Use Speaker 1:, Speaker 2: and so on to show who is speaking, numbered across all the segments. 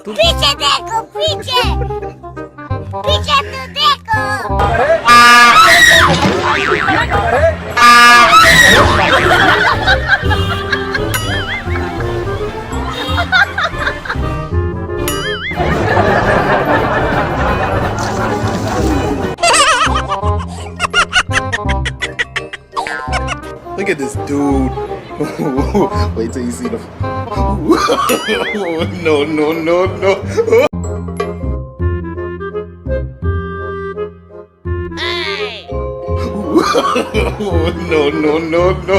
Speaker 1: पीछे देखो पीछे पीछे तो देखो।
Speaker 2: Look at this dude. Wait till you see the. No, no, no, no.
Speaker 1: Hey!
Speaker 2: No, no, no, no.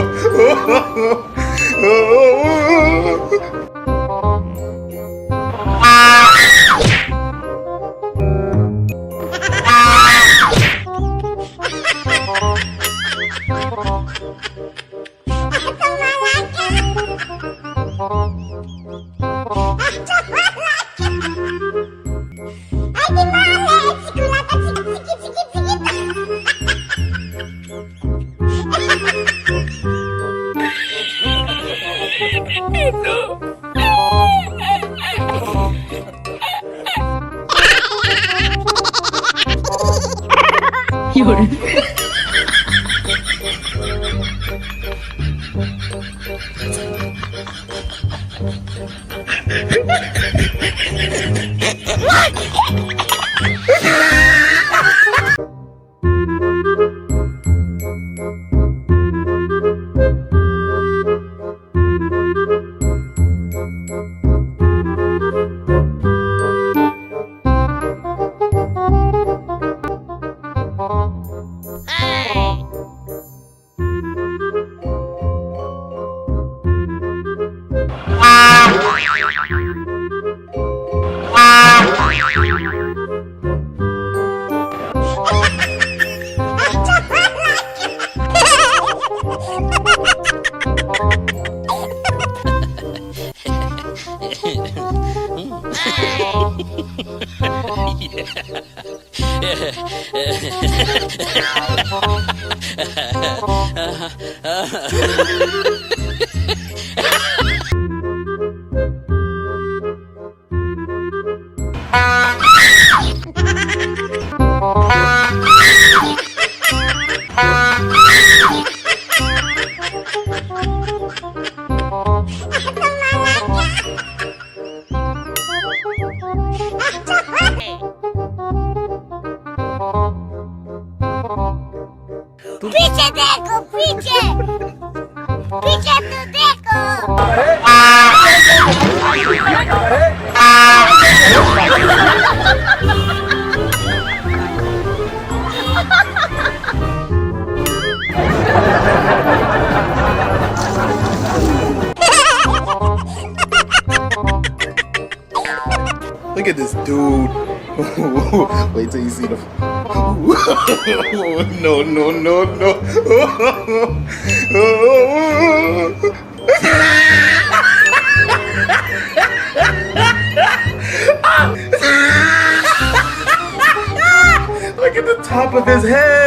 Speaker 1: पीछे देखो पीछे पीछे तो देखो।
Speaker 2: Look at this dude. Wait till you see the. No, no, no, no. Look at the top of his head.